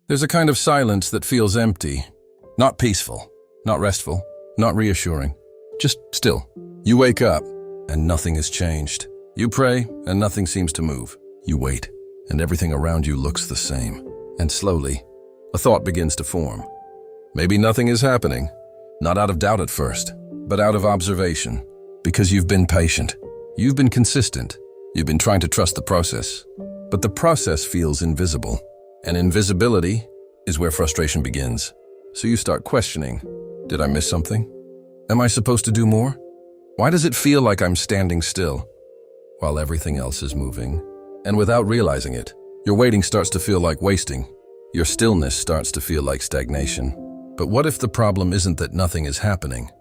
There's a kind of silence that feels empty, not peaceful, not restful, not reassuring, just still. You wake up, and nothing has changed. You pray, and nothing seems to move. You wait, and everything around you looks the same. And slowly, a thought begins to form. Maybe nothing is happening, not out of doubt at first, but out of observation, because you've been patient. You've been consistent. You've been trying to trust the process. But the process feels invisible, and invisibility is where frustration begins. So you start questioning, did I miss something? Am I supposed to do more? Why does it feel like I'm standing still while everything else is moving? And without realizing it, your waiting starts to feel like wasting. Your stillness starts to feel like stagnation. But what if the problem isn't that nothing is happening?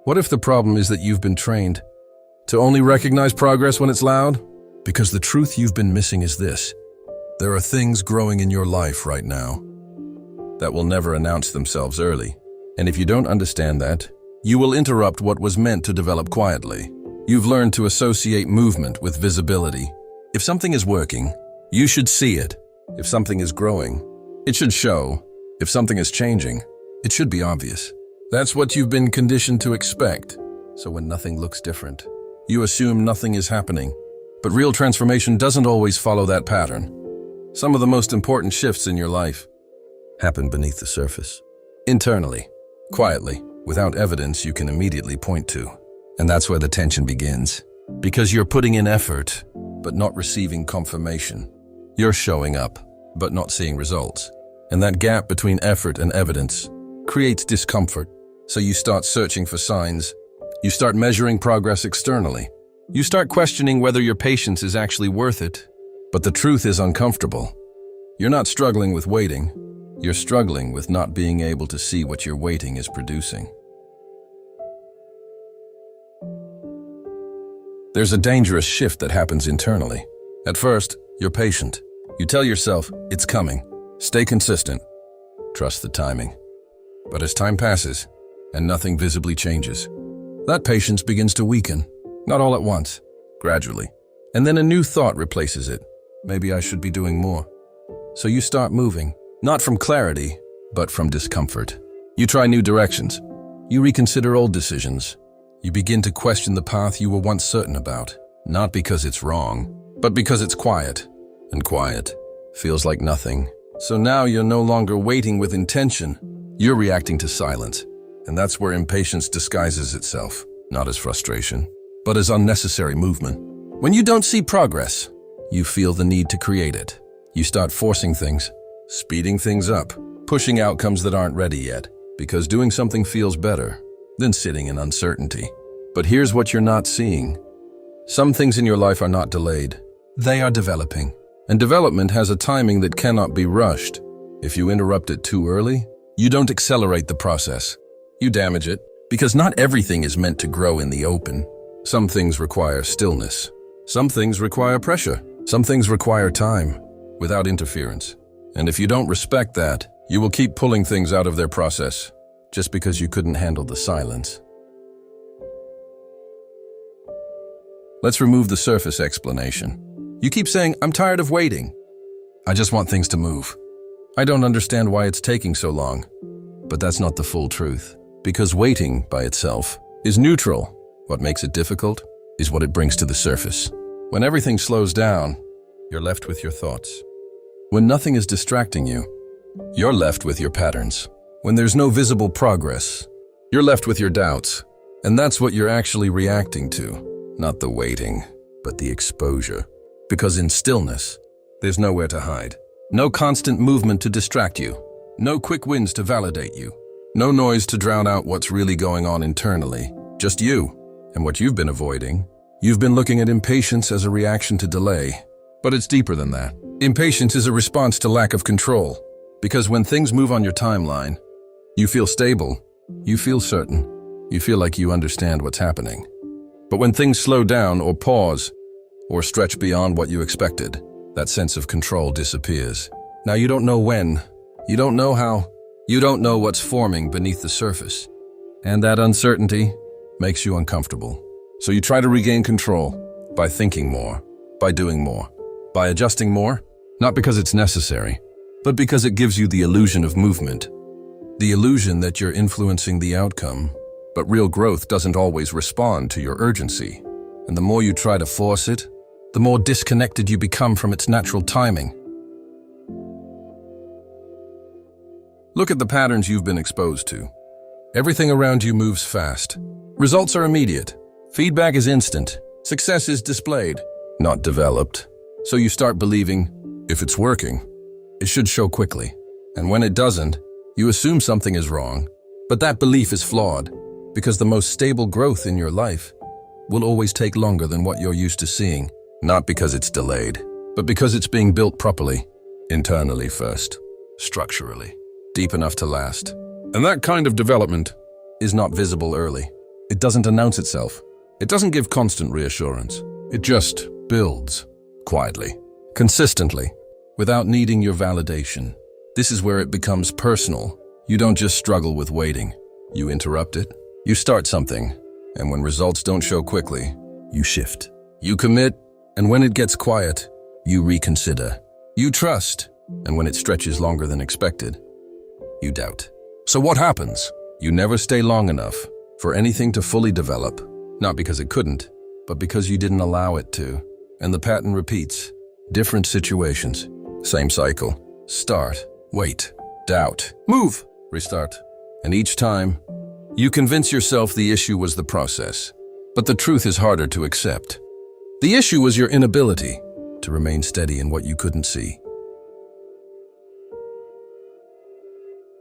What if the problem is that you've been trained to only recognize progress when it's loud? Because the truth you've been missing is this: there are things growing in your life right now that will never announce themselves early. And if you don't understand that, you will interrupt what was meant to develop quietly. You've learned to associate movement with visibility. If something is working, you should see it. If something is growing, it should show. If something is changing, it should be obvious. That's what you've been conditioned to expect. So when nothing looks different, you assume nothing is happening. But real transformation doesn't always follow that pattern. Some of the most important shifts in your life happen beneath the surface, internally, quietly, without evidence you can immediately point to. And that's where the tension begins. Because you're putting in effort, but not receiving confirmation. You're showing up, but not seeing results. And that gap between effort and evidence creates discomfort. So you start searching for signs. You start measuring progress externally. You start questioning whether your patience is actually worth it. But the truth is uncomfortable. You're not struggling with waiting. You're struggling with not being able to see what your waiting is producing. There's a dangerous shift that happens internally. At first, you're patient. You tell yourself, it's coming. Stay consistent. Trust the timing. But as time passes, and nothing visibly changes, that patience begins to weaken. Not all at once, gradually. And then a new thought replaces it. Maybe I should be doing more. So you start moving, not from clarity, but from discomfort. You try new directions. You reconsider old decisions. You begin to question the path you were once certain about, not because it's wrong, but because it's quiet. And quiet feels like nothing. So now you're no longer waiting with intention. You're reacting to silence. And that's where impatience disguises itself, not as frustration, but as unnecessary movement. When you don't see progress, you feel the need to create it. You start forcing things, speeding things up, pushing outcomes that aren't ready yet, because doing something feels better than sitting in uncertainty. But here's what you're not seeing. Some things in your life are not delayed. They are developing. And development has a timing that cannot be rushed. If you interrupt it too early, you don't accelerate the process. You damage it, because not everything is meant to grow in the open. Some things require stillness. Some things require pressure. Some things require time, without interference. And if you don't respect that, you will keep pulling things out of their process, just because you couldn't handle the silence. Let's remove the surface explanation. You keep saying, I'm tired of waiting. I just want things to move. I don't understand why it's taking so long. But that's not the full truth. Because waiting, by itself, is neutral. What makes it difficult is what it brings to the surface. When everything slows down, you're left with your thoughts. When nothing is distracting you, you're left with your patterns. When there's no visible progress, you're left with your doubts. And that's what you're actually reacting to. Not the waiting, but the exposure. Because in stillness, there's nowhere to hide. No constant movement to distract you. No quick wins to validate you. No noise to drown out what's really going on internally. Just you. And what you've been avoiding. You've been looking at impatience as a reaction to delay. But it's deeper than that. Impatience is a response to lack of control. Because when things move on your timeline, you feel stable. You feel certain. You feel like you understand what's happening. But when things slow down or pause, or stretch beyond what you expected, that sense of control disappears. Now you don't know when, you don't know how, you don't know what's forming beneath the surface. And that uncertainty makes you uncomfortable. So you try to regain control by thinking more, by doing more, by adjusting more, not because it's necessary, but because it gives you the illusion of movement. The illusion that you're influencing the outcome, but real growth doesn't always respond to your urgency. And the more you try to force it, the more disconnected you become from its natural timing. Look at the patterns you've been exposed to. Everything around you moves fast. Results are immediate. Feedback is instant. Success is displayed, not developed. So you start believing, if it's working, it should show quickly. And when it doesn't, you assume something is wrong. But that belief is flawed, because the most stable growth in your life will always take longer than what you're used to seeing. Not because it's delayed, but because it's being built properly, internally first, structurally, deep enough to last. And that kind of development is not visible early. It doesn't announce itself. It doesn't give constant reassurance. It just builds, quietly, consistently, without needing your validation. This is where it becomes personal. You don't just struggle with waiting. You interrupt it. You start something, and when results don't show quickly, you shift. You commit, and when it gets quiet, you reconsider. You trust, and when it stretches longer than expected, you doubt. So what happens? You never stay long enough for anything to fully develop, not because it couldn't, but because you didn't allow it to. And the pattern repeats. Different situations, same cycle. Start, wait, doubt, move, restart. And each time, you convince yourself the issue was the process. But the truth is harder to accept. The issue was your inability to remain steady in what you couldn't see.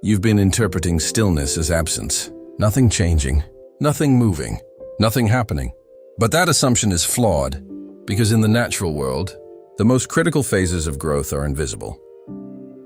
You've been interpreting stillness as absence. Nothing changing, nothing moving, nothing happening. But that assumption is flawed, because in the natural world, the most critical phases of growth are invisible.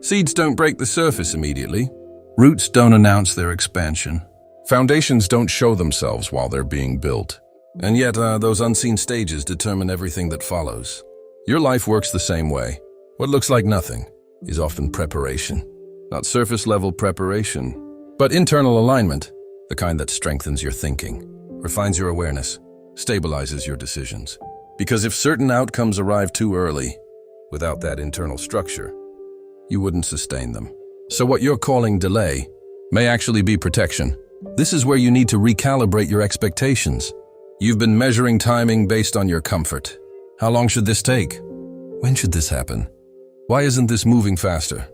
Seeds don't break the surface immediately. Roots don't announce their expansion. Foundations don't show themselves while they're being built. And yet, those unseen stages determine everything that follows. Your life works the same way. What looks like nothing is often preparation. Not surface-level preparation, but internal alignment, the kind that strengthens your thinking, refines your awareness, stabilizes your decisions. Because if certain outcomes arrive too early, without that internal structure, you wouldn't sustain them. So what you're calling delay may actually be protection. This is where you need to recalibrate your expectations. You've been measuring timing based on your comfort. How long should this take? When should this happen? Why isn't this moving faster?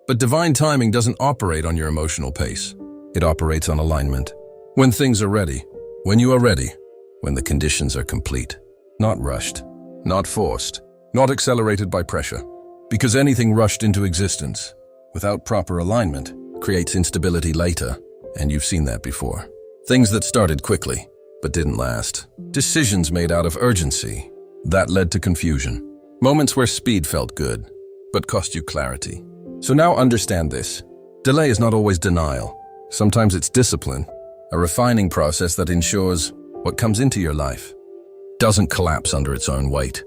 But divine timing doesn't operate on your emotional pace. It operates on alignment. When things are ready, when you are ready, when the conditions are complete. Not rushed, not forced, not accelerated by pressure. Because anything rushed into existence, without proper alignment, creates instability later, and you've seen that before. Things that started quickly, but didn't last. Decisions made out of urgency. That led to confusion. Moments where speed felt good, but cost you clarity. So now understand this. Delay is not always denial. Sometimes it's discipline, a refining process that ensures what comes into your life doesn't collapse under its own weight.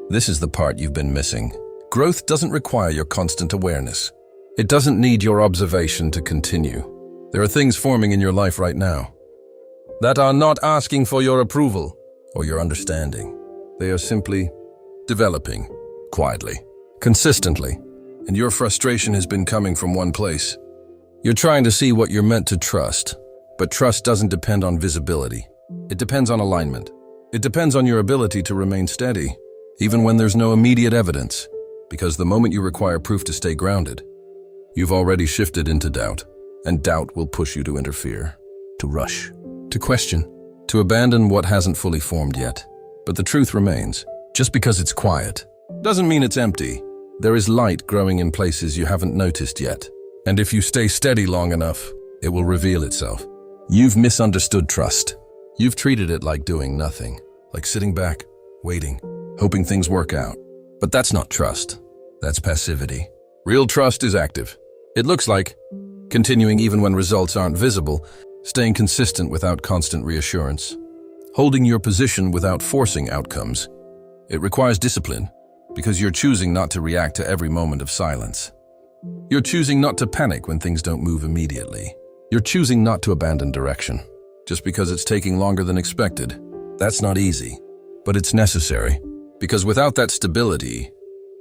This is the part you've been missing. Growth doesn't require your constant awareness. It doesn't need your observation to continue. There are things forming in your life right now that are not asking for your approval or your understanding. They are simply developing, quietly, consistently, and your frustration has been coming from one place. You're trying to see what you're meant to trust, but trust doesn't depend on visibility. It depends on alignment. It depends on your ability to remain steady, even when there's no immediate evidence, because the moment you require proof to stay grounded, you've already shifted into doubt, and doubt will push you to interfere, to rush, to question, to abandon what hasn't fully formed yet. But the truth remains, just because it's quiet doesn't mean it's empty. There is light growing in places you haven't noticed yet. And if you stay steady long enough, it will reveal itself. You've misunderstood trust. You've treated it like doing nothing, like sitting back, waiting, hoping things work out. But that's not trust. That's passivity. Real trust is active. It looks like continuing even when results aren't visible, staying consistent without constant reassurance, holding your position without forcing outcomes. It requires discipline, because you're choosing not to react to every moment of silence. You're choosing not to panic when things don't move immediately. You're choosing not to abandon direction, just because it's taking longer than expected. That's not easy, but it's necessary, because without that stability,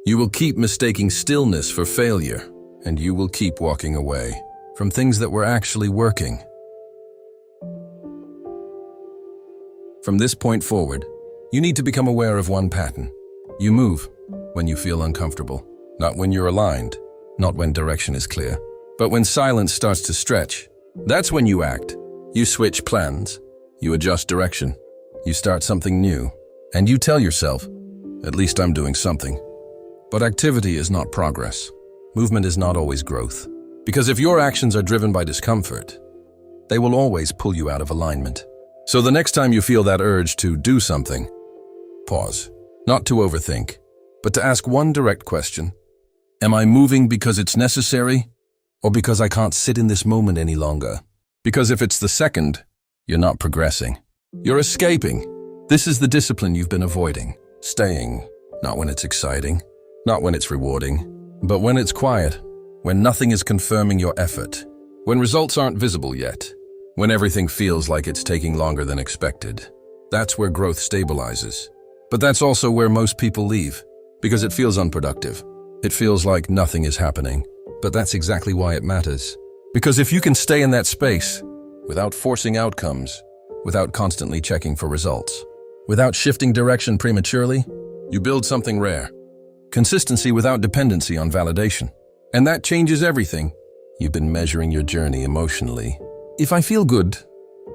You will keep mistaking stillness for failure, and you will keep walking away from things that were actually working. From this point forward, you need to become aware of one pattern. You move when you feel uncomfortable, not when you're aligned, not when direction is clear, but when silence starts to stretch. That's when you act. You switch plans, you adjust direction, you start something new, and you tell yourself, at least I'm doing something. But activity is not progress. Movement is not always growth. Because if your actions are driven by discomfort, they will always pull you out of alignment. So the next time you feel that urge to do something, pause. Not to overthink, but to ask one direct question. Am I moving because it's necessary, or because I can't sit in this moment any longer? Because if it's the second, you're not progressing. You're escaping. This is the discipline you've been avoiding. Staying, not when it's exciting, not when it's rewarding, but when it's quiet, when nothing is confirming your effort, when results aren't visible yet, when everything feels like it's taking longer than expected. That's where growth stabilizes. But that's also where most people leave, because it feels unproductive. It feels like nothing is happening. But that's exactly why it matters. Because if you can stay in that space, without forcing outcomes, without constantly checking for results, without shifting direction prematurely, you build something rare. Consistency without dependency on validation. And that changes everything. You've been measuring your journey emotionally. If I feel good,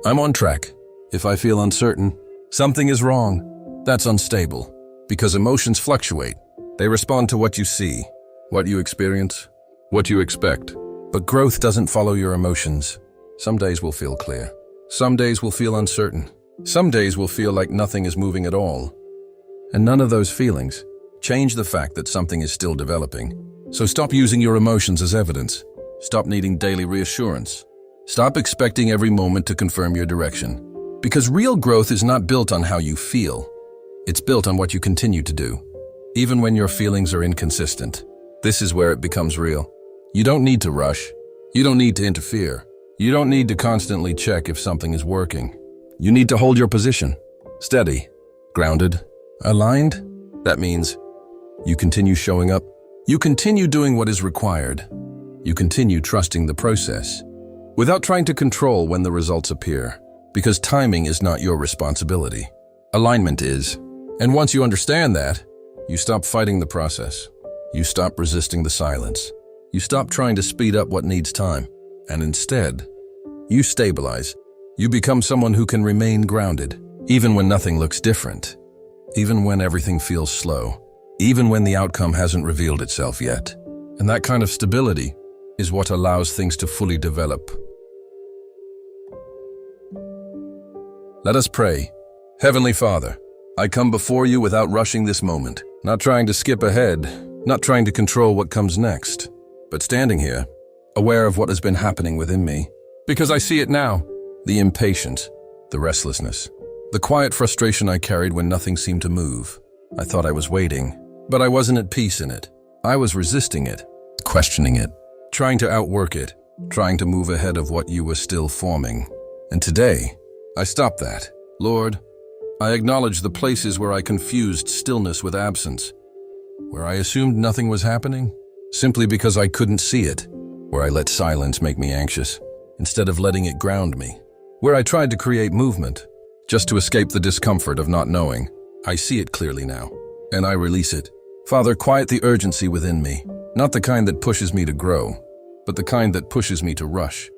I'm on track. If I feel uncertain, something is wrong. That's unstable. Because emotions fluctuate. They respond to what you see, what you experience, what you expect. But growth doesn't follow your emotions. Some days will feel clear. Some days will feel uncertain. Some days will feel like nothing is moving at all. And none of those feelings change the fact that something is still developing. So stop using your emotions as evidence. Stop needing daily reassurance. Stop expecting every moment to confirm your direction. Because real growth is not built on how you feel. It's built on what you continue to do. Even when your feelings are inconsistent. This is where it becomes real. You don't need to rush. You don't need to interfere. You don't need to constantly check if something is working. You need to hold your position. Steady. Grounded. Aligned. That means you continue showing up. You continue doing what is required. You continue trusting the process, without trying to control when the results appear, because timing is not your responsibility. Alignment is. And once you understand that, you stop fighting the process. You stop resisting the silence. You stop trying to speed up what needs time. And instead, you stabilize. You become someone who can remain grounded, even when nothing looks different, even when everything feels slow, even when the outcome hasn't revealed itself yet. And that kind of stability is what allows things to fully develop. Let us pray. Heavenly Father, I come before you without rushing this moment, not trying to skip ahead, not trying to control what comes next, but standing here, aware of what has been happening within me, because I see it now, the impatience, the restlessness, the quiet frustration I carried when nothing seemed to move. I thought I was waiting, but I wasn't at peace in it. I was resisting it, questioning it, trying to outwork it, trying to move ahead of what you were still forming. And today, I stop that. Lord, I acknowledge the places where I confused stillness with absence, where I assumed nothing was happening, simply because I couldn't see it, where I let silence make me anxious, instead of letting it ground me, where I tried to create movement, just to escape the discomfort of not knowing. I see it clearly now, and I release it. Father, quiet the urgency within me, not the kind that pushes me to grow, but the kind that pushes me to rush,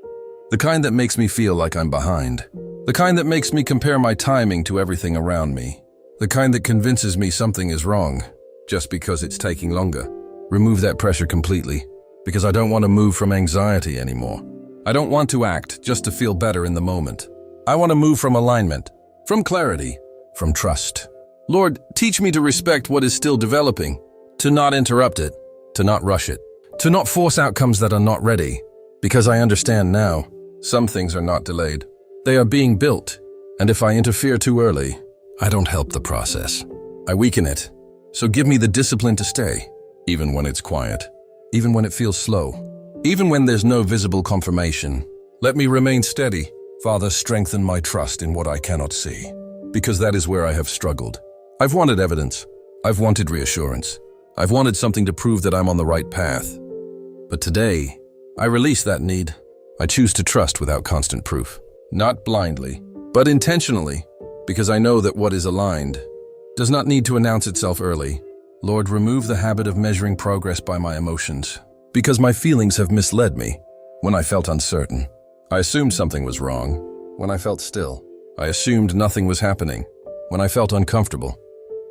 the kind that makes me feel like I'm behind, the kind that makes me compare my timing to everything around me, the kind that convinces me something is wrong just because it's taking longer. Remove that pressure completely, because I don't want to move from anxiety anymore. I don't want to act just to feel better in the moment. I want to move from alignment, from clarity, from trust. Lord, teach me to respect what is still developing, to not interrupt it, to not rush it, to not force outcomes that are not ready, because I understand now, some things are not delayed. They are being built, and if I interfere too early, I don't help the process. I weaken it. So give me the discipline to stay, even when it's quiet, even when it feels slow, even when there's no visible confirmation. Let me remain steady. Father, strengthen my trust in what I cannot see, because that is where I have struggled. I've wanted evidence. I've wanted reassurance. I've wanted something to prove that I'm on the right path. But today, I release that need. I choose to trust without constant proof. Not blindly, but intentionally, because I know that what is aligned does not need to announce itself early. Lord, remove the habit of measuring progress by my emotions, because my feelings have misled me. When I felt uncertain, I assumed something was wrong. When I felt still, I assumed nothing was happening. When I felt uncomfortable,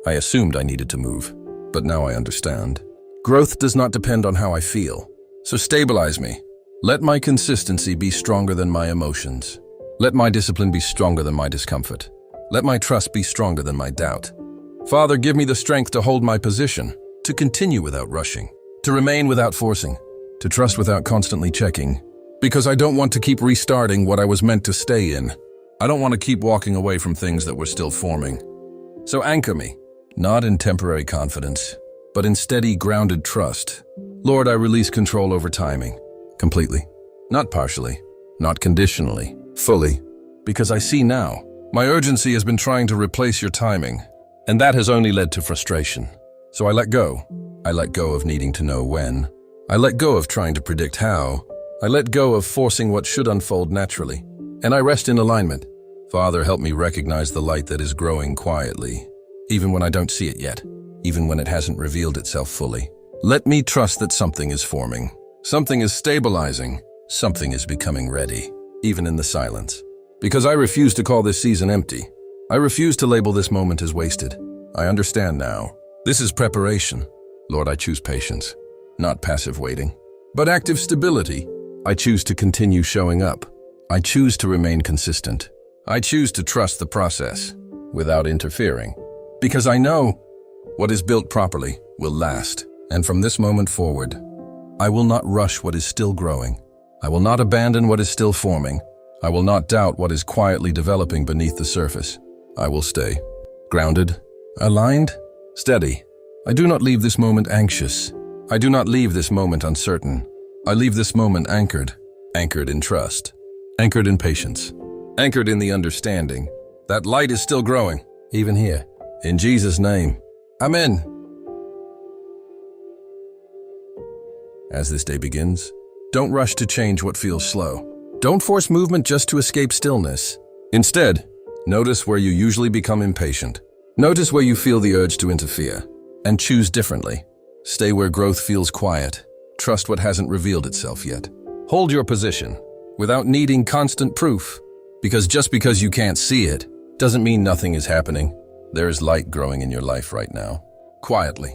I assumed I needed to move. But now I understand. Growth does not depend on how I feel. So stabilize me. Let my consistency be stronger than my emotions. Let my discipline be stronger than my discomfort. Let my trust be stronger than my doubt. Father, give me the strength to hold my position, to continue without rushing, to remain without forcing, to trust without constantly checking, because I don't want to keep restarting what I was meant to stay in. I don't want to keep walking away from things that were still forming. So anchor me, not in temporary confidence, but in steady, grounded trust. Lord, I release control over timing, completely, not partially, not conditionally, fully, because I see now, my urgency has been trying to replace your timing, and that has only led to frustration. So I let go. I let go of needing to know when. I let go of trying to predict how. I let go of forcing what should unfold naturally. And I rest in alignment. Father, help me recognize the light that is growing quietly, even when I don't see it yet, even when it hasn't revealed itself fully. Let me trust that something is forming. Something is stabilizing. Something is becoming ready, even in the silence. Because I refuse to call this season empty. I refuse to label this moment as wasted. I understand now. This is preparation. Lord, I choose patience, not passive waiting, but active stability. I choose to continue showing up. I choose to remain consistent. I choose to trust the process without interfering. Because I know what is built properly will last. And from this moment forward, I will not rush what is still growing. I will not abandon what is still forming. I will not doubt what is quietly developing beneath the surface. I will stay grounded, aligned, steady. I do not leave this moment anxious. I do not leave this moment uncertain. I leave this moment anchored in trust, anchored in patience, anchored in the understanding that light is still growing, even here. In Jesus' name, Amen. As this day begins, don't rush to change what feels slow. Don't force movement just to escape stillness. Instead, notice where you usually become impatient. Notice where you feel the urge to interfere, and choose differently. Stay where growth feels quiet. Trust what hasn't revealed itself yet. Hold your position without needing constant proof, because just because you can't see it doesn't mean nothing is happening. There is light growing in your life right now, quietly,